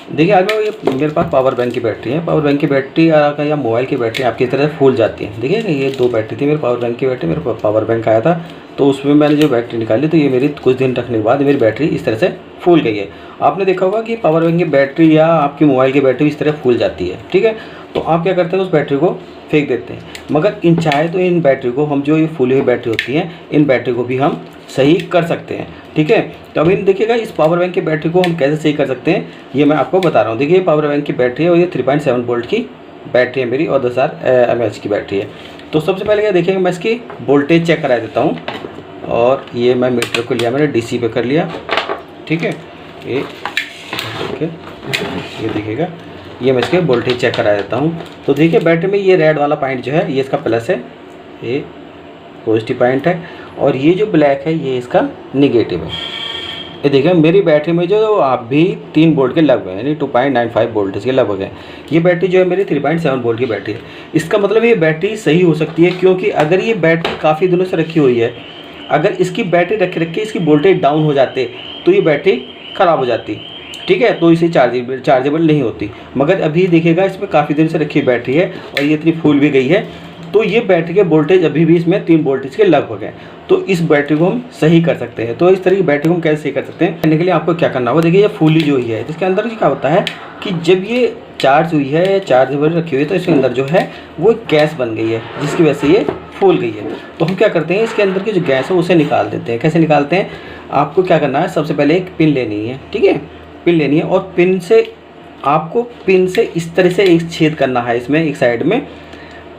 देखिए आज मैं ये मेरे पास पावर बैंक की बैटरी है। पावर बैंक की बैटरी या मोबाइल की बैटरी आपकी तरह फूल जाती है। देखिए ये 2 बैटरी थी मेरे पावर बैंक की बैटरी, मेरे पावर बैंक आया था तो उसमें मैंने जो बैटरी निकाली तो ये मेरी कुछ दिन रखने के बाद मेरी बैटरी इस तरह से फूल गई है। आपने देखा होगा कि पावर बैंक की बैटरी या आपकी मोबाइल की बैटरी इस तरह फूल जाती है, ठीक है। तो आप क्या करते हैं, उस बैटरी को फेंक देते हैं। मगर चाहे तो इन बैटरी को हम, जो ये फूली हुई बैटरी होती है, इन बैटरी को भी हम सही कर सकते हैं, ठीक है। तो अभी देखिएगा इस पावर बैंक की बैटरी को हम कैसे सही कर सकते हैं ये मैं आपको बता रहा हूँ। देखिए पावर बैंक की बैटरी है और ये 3.7 वोल्ट की बैटरी है मेरी और 10,000 mAh की बैटरी है। तो सबसे पहले क्या देखिएगा, मैं इसकी वोल्टेज चेक करा देता हूँ। और ये मैं मीटर को लिया, मैंने DC पे कर लिया, ठीक है। ये देखिए, ये देखिएगा, ये मैं इसके वोल्टेज चेक करा देता हूँ। तो देखिए बैटरी में ये रेड वाला पॉइंट जो है ये इसका प्लस है, ये पॉजिटिव पॉइंट है, और ये जो ब्लैक है ये इसका निगेटिव है। ये देखिए मेरी बैटरी में जो आप भी 3 वोल्ट के लगभग है, यानी 2.95 वोल्ट के लगभग है। ये बैटरी जो है मेरी 3.7 वोल्ट की बैटरी है। इसका मतलब ये बैटरी सही हो सकती है, क्योंकि अगर ये बैटरी काफ़ी दिनों से रखी हुई है, अगर इसकी बैटरी रख के इसकी वोल्टेज डाउन हो जाते तो ये बैटरी ख़राब हो जाती, ठीक है। तो इसे चार्जेबल नहीं होती। मगर अभी देखिएगा इसमें काफ़ी दिन से रखी बैटरी है और ये इतनी फूल भी गई है, तो ये बैटरी के वोल्टेज अभी भी इसमें 3 वोल्टेज के लगभग है। तो इस बैटरी को हम सही कर सकते हैं। तो इस तरह की बैटरी को हम कैसे सही कर सकते हैं, करने के लिए आपको क्या करना होगा, देखिए ये फूली जो हुई है इसके अंदर क्या होता है कि जब ये चार्ज हुई है, चार्जेबल रखी हुई है, तो इसके अंदर जो है वो गैस बन गई है जिसकी वजह से ये फूल गई है। तो हम क्या करते हैं, इसके अंदर की जो गैस है उसे निकाल देते हैं। कैसे निकालते हैं, आपको क्या करना है, सबसे पहले एक पिन लेनी है, ठीक है। पिन लेनी है और पिन से इस तरह से एक छेद करना है इसमें एक साइड में,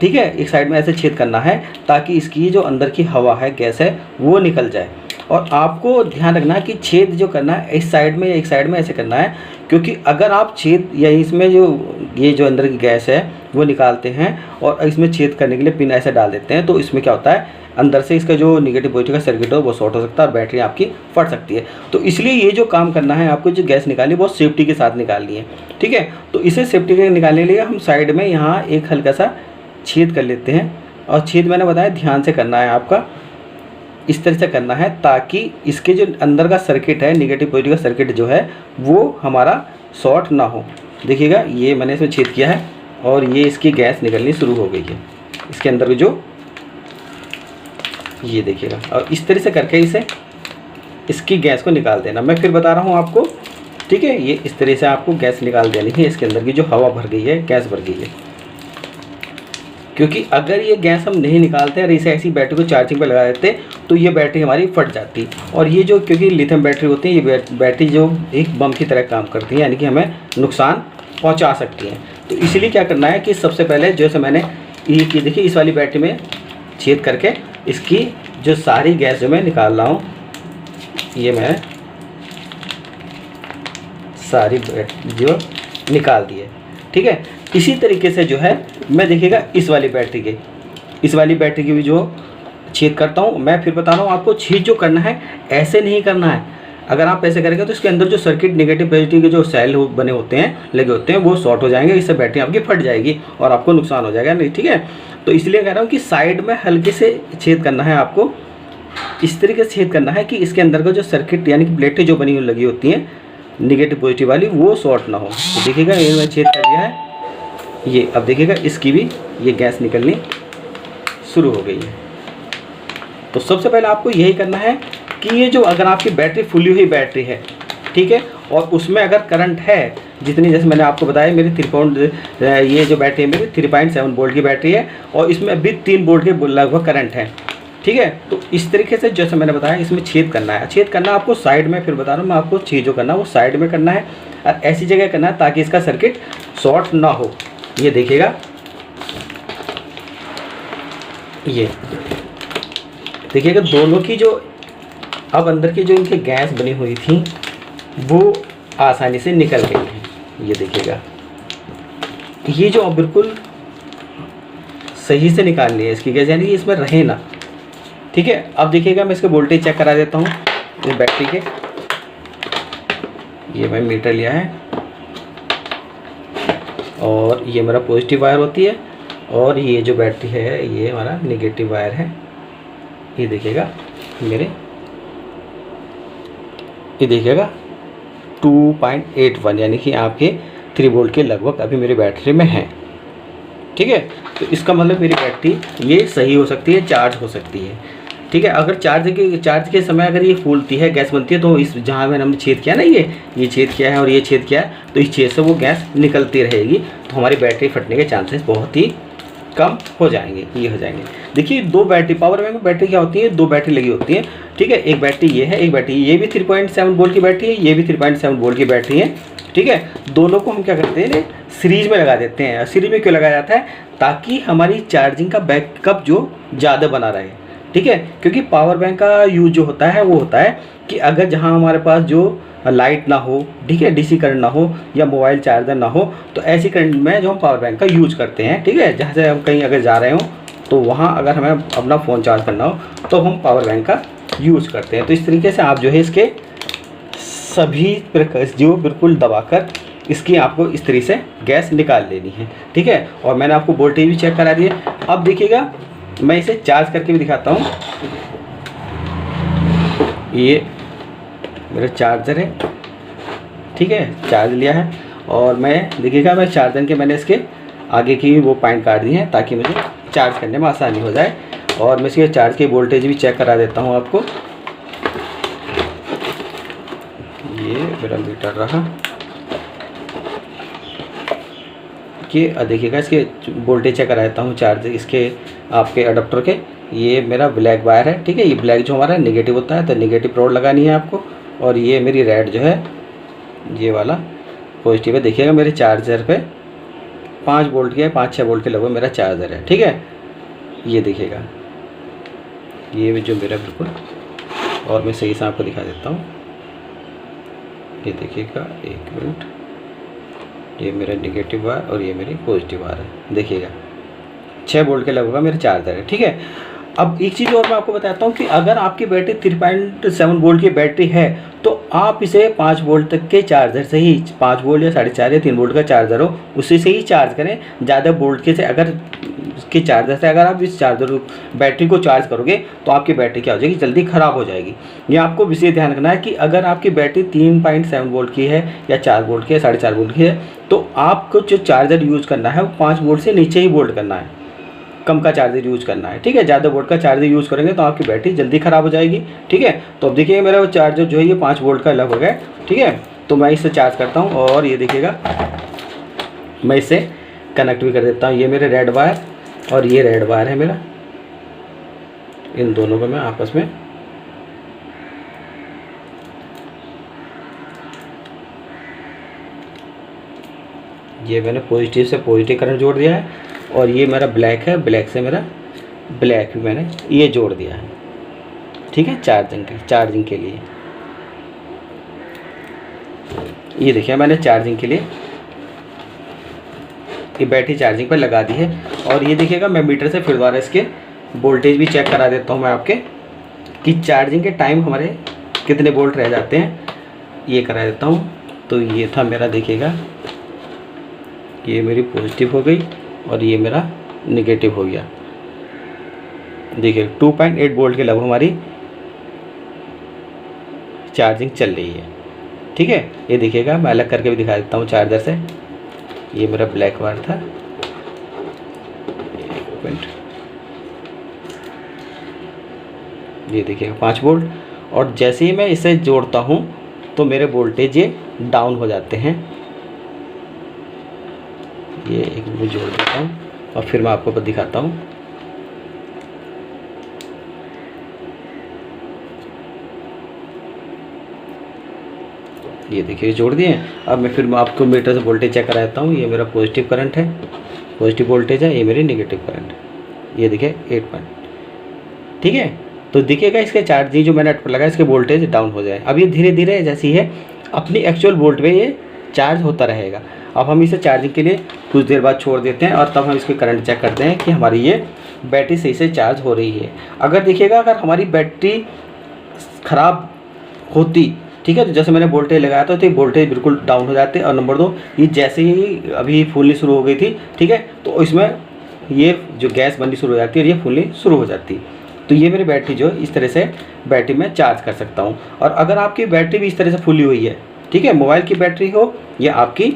ठीक है। एक साइड में ऐसे छेद करना है ताकि इसकी जो अंदर की हवा है, गैस है, वो निकल जाए। और आपको ध्यान रखना है कि छेद जो करना है इस साइड में या एक साइड में ऐसे करना है, क्योंकि अगर आप छेद या इसमें जो अंदर की गैस है वो निकालते हैं और इसमें छेद करने के लिए पिन ऐसे डाल देते हैं, तो इसमें क्या होता है, अंदर से इसका जो निगेटिव पॉजिटिव का सर्किट हो वो शॉर्ट हो सकता है और बैटरी आपकी फट सकती है। तो इसलिए ये जो काम करना है, आपको जो गैस निकालनी है बहुत सेफ्टी के साथ निकालनी है, ठीक है। तो इसे सेफ्टी के निकालने के लिए हम साइड में यहाँ एक हल्का सा छेद कर लेते हैं। और छेद मैंने बताया ध्यान से करना है, आपका इस तरह से करना है ताकि इसके जो अंदर का सर्किट है, निगेटिव पॉजिटिव का सर्किट जो है वो हमारा शॉर्ट ना हो। देखिएगा ये मैंने इसमें छेद किया है और ये इसकी गैस निकलनी शुरू हो गई है इसके अंदर जो, ये देखिएगा। और इस तरह से करके इसकी गैस को निकाल देना। मैं फिर बता रहा हूँ आपको, ठीक है। ये इस तरह से आपको गैस निकाल देनी है, इसके अंदर की जो हवा भर गई है, गैस भर गई है। क्योंकि अगर ये गैस हम नहीं निकालते और इसे ऐसी बैटरी को चार्जिंग पे लगा देते तो ये बैटरी हमारी फट जाती। और ये जो, क्योंकि लिथियम बैटरी होती है, ये बैटरी जो एक बम की तरह काम करती है, यानी कि हमें नुकसान पहुंचा सकती हैं। तो इसलिए क्या करना है कि सबसे पहले जैसे मैंने ये की, देखिए इस वाली बैटरी में छेद करके इसकी जो सारी गैस जो मैं निकाल रहा हूँ, ये मैं सारी जो निकाल दी है, ठीक है। इसी तरीके से जो है मैं देखिएगा इस वाली बैटरी की भी जो छेद करता हूँ। मैं फिर बता रहा हूँ आपको, छेद जो करना है ऐसे नहीं करना है। अगर आप ऐसे करेंगे तो इसके अंदर जो सर्किट निगेटिव पॉजिटिव के जो सेल बने होते हैं, लगे होते हैं, वो शॉर्ट हो जाएंगे। इससे बैटरी आपकी फट जाएगी और आपको नुकसान हो जाएगा, नहीं, ठीक है। तो इसलिए कह रहा हूँ कि साइड में हल्के से छेद करना है, आपको इस तरीके से छेद करना है कि इसके अंदर का जो सर्किट यानी कि प्लेटें जो बनी हुई लगी होती हैं निगेटिव पॉजिटिव वाली, वो शॉर्ट ना हो। तो देखिएगा ये मैं छेद कर दिया है, ये अब देखिएगा इसकी भी ये गैस निकलनी शुरू हो गई है। तो सबसे पहले आपको यही करना है कि ये जो, अगर आपकी बैटरी फुली हुई बैटरी है, ठीक है, और उसमें अगर करंट है जितनी, जैसे मैंने आपको बताया मेरी ये जो बैटरी है मेरी 3.7 वोल्ट की बैटरी है और इसमें अभी 3 वोल्ट के लगभग करंट है, ठीक है। तो इस तरीके से जैसे मैंने बताया इसमें छेद करना है। छेद करना आपको साइड में, फिर बता रहा हूँ मैं आपको, छेद जो करना है वो साइड में करना है और ऐसी जगह करना है ताकि इसका सर्किट शॉर्ट ना हो। ये देखिएगा, ये देखिएगा दोनों की जो अब अंदर की जो इनकी गैस बनी हुई थी वो आसानी से निकल गई है। ये देखिएगा, ये जो बिल्कुल सही से निकालनी है इसकी गैस, यानी कि इसमें रहे ना, ठीक है। अब देखिएगा मैं इसके वोल्टेज चेक करा देता हूँ इस बैटरी के। ये मैं मीटर लिया है और ये मेरा पॉजिटिव वायर होती है और ये जो बैटरी है ये हमारा नेगेटिव वायर है। ये देखिएगा मेरे, ये देखिएगा 2.81 यानी कि आपके 3 वोल्ट के लगभग अभी मेरी बैटरी में है। ठीक है, तो इसका मतलब मेरी बैटरी ये सही हो सकती है, चार्ज हो सकती है। ठीक है, अगर चार्ज के समय अगर ये फूलती है, गैस बनती है, तो इस जहाँ मैंने हमने छेद किया ना, ये छेद किया है और ये छेद किया है, तो इस छेद से वो गैस निकलती रहेगी, तो हमारी बैटरी फटने के चांसेस बहुत ही कम हो जाएंगे, ये हो जाएंगे। देखिए, दो बैटरी, पावर बैंक में बैटरी क्या होती है, दो बैटरी लगी होती है। ठीक है, एक बैटरी ये है, एक बैटरी ये भी 3.7 वोल्ट की बैटरी है, ये भी 3.7 वोल्ट की बैटरी है। ठीक है, दोनों को हम क्या करते हैं, सीरीज में लगा देते हैं। सीरीज में क्यों लगाया जाता है, ताकि हमारी चार्जिंग का बैकअप जो ज़्यादा बना रहे। ठीक है, क्योंकि पावर बैंक का यूज जो होता है वो होता है कि अगर जहाँ हमारे पास जो लाइट ना हो, ठीक है, डीसी करंट ना हो या मोबाइल चार्जर ना हो, तो ऐसी करंट में जो हम पावर बैंक का यूज करते हैं। ठीक है, जहाँ से हम कहीं अगर जा रहे हो तो वहाँ अगर हमें अपना फ़ोन चार्ज करना हो तो हम पावर बैंक का यूज़ करते हैं। तो इस तरीके से आप जो है इसके सभी जो बिल्कुल दबाकर इसकी आपको इस तरीके से गैस निकाल लेनी है। ठीक है, और मैंने आपको वोल्टेज भी चेक करा दिए। अब देखिएगा, मैं इसे चार्ज करके भी दिखाता हूँ। ये मेरा चार्जर है। ठीक है, चार्ज लिया है और मैं देखिएगा, मैं चार्जर के मैंने इसके आगे की वो पॉइंट काट दी है ताकि मुझे चार्ज करने में आसानी हो जाए। और मैं इसके चार्ज की वोल्टेज भी चेक करा देता हूँ आपको। ये मेरा मीटर रहा कि देखिएगा, इसके वोल्टेज चेक करा देता हूँ चार्ज इसके आपके अडाप्टर के। ये मेरा ब्लैक वायर है। ठीक है, ये ब्लैक जो हमारा नेगेटिव होता है, तो नेगेटिव रोड लगानी है आपको। और ये मेरी रेड जो है, ये वाला पॉजिटिव है। देखिएगा, मेरे चार्जर पे 5 वोल्ट के 5-6 वोल्ट के लगभग मेरा चार्जर है। ठीक है, ये देखिएगा, ये भी जो मेरा बिल्कुल, और मैं सही से आपको दिखा देता हूँ। ये देखिएगा, 1 मिनट, ये मेरा नेगेटिव वायर और ये मेरी पॉजिटिव वायर है। देखिएगा, 6 वोल्ट के लगभग मेरा चार्जर है। ठीक है, अब एक चीज़ और मैं आपको बताता हूँ कि अगर आपकी बैटरी 3.7 वोल्ट की बैटरी है तो आप इसे 5 वोल्ट तक के चार्जर से ही, 5 वोल्ट या 4.5 या 3 वोल्ट का चार्जर हो, उसी से ही चार्ज करें। ज़्यादा वोल्ट के से अगर इसके चार्जर से अगर आप इस चार्जर बैटरी को चार्ज करोगे तो आपकी बैटरी क्या हो जाएगी, जल्दी ख़राब हो जाएगी। ये आपको विशेष ध्यान रखना है कि अगर आपकी बैटरी 3.7 वोल्ट की है या 4 वोल्ट की है, 4.5 वोल्ट की है, तो आपको जो चार्जर यूज़ करना है वो 5 वोल्ट से नीचे ही वोल्ट करना है, कम का चार्जर यूज़ करना है। ठीक है, ज़्यादा वोल्ट का चार्जर यूज़ करेंगे तो आपकी बैटरी जल्दी ख़राब हो जाएगी। ठीक है, तो अब देखिए, मेरा वो चार्जर जो है ये 5 वोल्ट का लगभग है। ठीक है, तो मैं इससे चार्ज करता हूँ और ये देखिएगा, मैं इसे कनेक्ट भी कर देता हूँ। ये मेरे रेड वायर और ये रेड वायर है मेरा, इन दोनों को मैं आपस में ये मैंने पॉजिटिव से पॉजिटिव करंट जोड़ दिया है। और ये मेरा ब्लैक है, ब्लैक से मेरा ब्लैक भी मैंने ये जोड़ दिया है। ठीक है, चार्जिंग के लिए ये देखिए, मैंने चार्जिंग के लिए ये बैटरी चार्जिंग पर लगा दी है। और ये देखिएगा, मैं मीटर से फिर दोबारा इसके वोल्टेज भी चेक करा देता हूँ मैं आपके, कि चार्जिंग के टाइम हमारे कितने वोल्ट रह जाते हैं, ये करा देता हूँ। तो ये था मेरा, देखिएगा, ये मेरी पॉजिटिव हो गई और ये मेरा नेगेटिव हो गया। देखिए, 2.8 वोल्ट के लगभग हमारी चार्जिंग चल रही है। ठीक है, ये देखिएगा, मैं अलग करके भी दिखा देता हूँ चार्जर से। ये मेरा ब्लैक वायर था, 1 मिनट, ये देखिएगा 5 वोल्ट। और जैसे ही मैं इसे जोड़ता हूँ तो मेरे वोल्टेज ये डाउन हो जाते हैं। ये एक मैं जोड़ देता हूँ और फिर मैं आपको दिखाता हूँ। ये देखिए, जोड़ दिए। अब मैं आपको मीटर से वोल्टेज चेक करा देता हूँ। ये मेरा पॉजिटिव करंट है, पॉजिटिव वोल्टेज है, ये मेरी नेगेटिव करंट है। ये देखिए 8 पॉइंट। ठीक है, तो दिखेगा इसके चार्जिंग जो मैंने पर लगाया, इसके वोल्टेज डाउन हो जाए। अब ये धीरे धीरे जैसी है अपनी एक्चुअल वोल्ट पे ये चार्ज होता रहेगा। अब हम इसे चार्जिंग के लिए कुछ देर बाद छोड़ देते हैं और तब हम इसके करंट चेक करते हैं कि हमारी ये बैटरी सही से चार्ज हो रही है। अगर देखिएगा, अगर हमारी बैटरी ख़राब होती, ठीक है, तो जैसे मैंने वोल्टेज लगाया था तो वोल्टेज बिल्कुल डाउन हो जाते। और नंबर 2, ये जैसे ही अभी फूलनी शुरू हो गई थी, ठीक है, तो इसमें ये जो गैस बननी शुरू हो जाती है और ये फूलनी शुरू हो जाती है। तो ये मेरी बैटरी जो इस तरह से बैटरी में चार्ज कर सकता हूँ। और अगर आपकी बैटरी भी इस तरह से फुली हुई है, ठीक है, मोबाइल की बैटरी हो या आपकी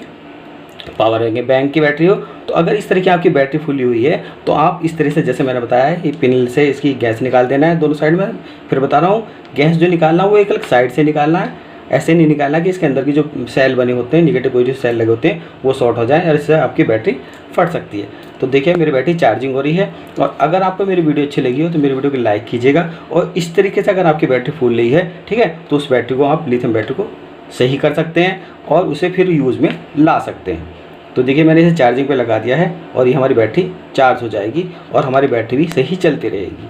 पावर बैंक की बैटरी हो। तो अगर इस तरह की आपकी बैटरी फुली हुई है तो आप इस तरह से, जैसे मैंने बताया है, ये पिन से इसकी गैस निकाल देना है दोनों साइड में। फिर बता रहा हूँ, गैस जो निकालना है वो एक अलग साइड से निकालना है, ऐसे नहीं निकालना कि इसके अंदर की जो सेल बने होते हैं, निगेटिव पॉजिटिव सेल लगे होते हैं, वो शॉर्ट हो जाए और इससे आपकी बैटरी फट सकती है। तो देखिए मेरी बैटरी चार्जिंग हो रही है। और अगर आपको मेरी वीडियो अच्छी लगी हो तो मेरी वीडियो को लाइक कीजिएगा। और इस तरीके से अगर आपकी बैटरी फूल रही है, ठीक है, तो उस बैटरी को आप लिथियम बैटरी को सही कर सकते हैं और उसे फिर यूज़ में ला सकते हैं। तो देखिए मैंने इसे चार्जिंग पे लगा दिया है और ये हमारी बैटरी चार्ज हो जाएगी और हमारी बैटरी भी सही चलती रहेगी।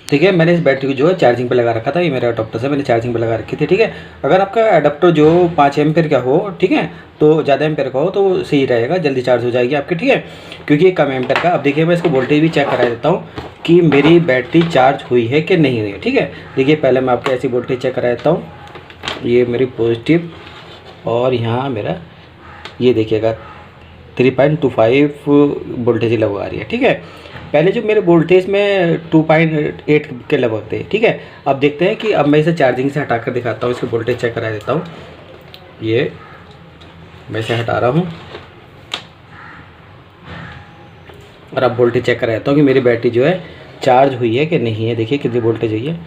ठीक है, मैंने इस बैटरी को जो है चार्जिंग पे लगा रखा था, ये मेरा अडोप्टर से मैंने चार्जिंग पे लगा रखी थी। ठीक है, अगर आपका अडोप्टर जो 5 एम्पेयर का हो, ठीक है, तो ज़्यादा एम्पेयर का हो तो सही रहेगा, जल्दी चार्ज हो जाएगी आपकी। ठीक है, क्योंकि ये कम एम्पेयर का। अब देखिए मैं इसको वोल्टेज भी चेक करा देता हूँ कि मेरी बैटरी चार्ज हुई है कि नहीं हुई है। ठीक है, देखिए पहले मैं आपको ऐसी वोल्टेज चेक करा देता हूँ, ये मेरी पॉजिटिव और यहाँ मेरा ये देखिएगा 3.25 वोल्टेज लगभग आ रही है। ठीक है, पहले जो मेरे वोल्टेज में 2.8 के लगभग थे। ठीक है, अब देखते हैं कि अब मैं इसे चार्जिंग से हटाकर दिखाता हूँ, इसको वोल्टेज चेक करा देता हूँ। ये मैं इसे हटा रहा हूँ और अब वोल्टेज चेक करा देता हूँ कि मेरी बैटरी जो है चार्ज हुई है कि नहीं है। देखिए कितनी वोल्टेज हुई है,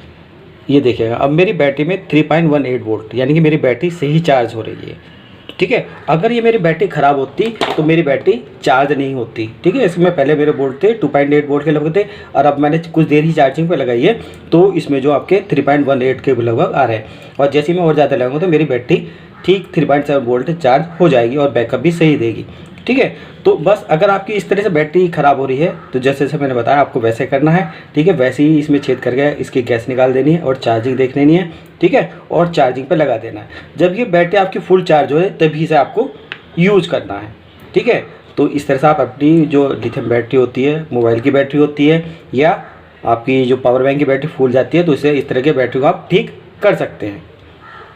ये देखिएगा अब मेरी बैटरी में 3.18 वोल्ट, यानी कि मेरी बैटरी सही चार्ज हो रही है। ठीक है, अगर ये मेरी बैटरी ख़राब होती तो मेरी बैटरी चार्ज नहीं होती। ठीक है, इसमें पहले मेरे वोल्ट थे 2.8 वोल्ट के लगभग थे और अब मैंने कुछ देर ही चार्जिंग पे लगाई है तो इसमें जो आपके 3.18 के लगभग आ रहे हैं। और जैसे ही मैं और ज़्यादा लगाऊंगा तो मेरी बैटरी ठीक 3.7 वोल्ट चार्ज हो जाएगी और बैकअप भी सही देगी। ठीक है, तो बस अगर आपकी इस तरह से बैटरी ख़राब हो रही है तो जैसे जैसे मैंने बताया आपको वैसे करना है। ठीक है, वैसे ही इसमें छेद करके इसकी गैस निकाल देनी है और चार्जिंग देख लेनी है। ठीक है, और चार्जिंग पे लगा देना है। जब ये बैटरी आपकी फुल चार्ज हो जाए तभी से आपको यूज़ करना है। ठीक है, तो इस तरह से आप अपनी जो लिथियम बैटरी होती है, मोबाइल की बैटरी होती है या आपकी जो पावर बैंक की बैटरी फूल जाती है तो इसे इस तरह के बैटरी को आप ठीक कर सकते हैं।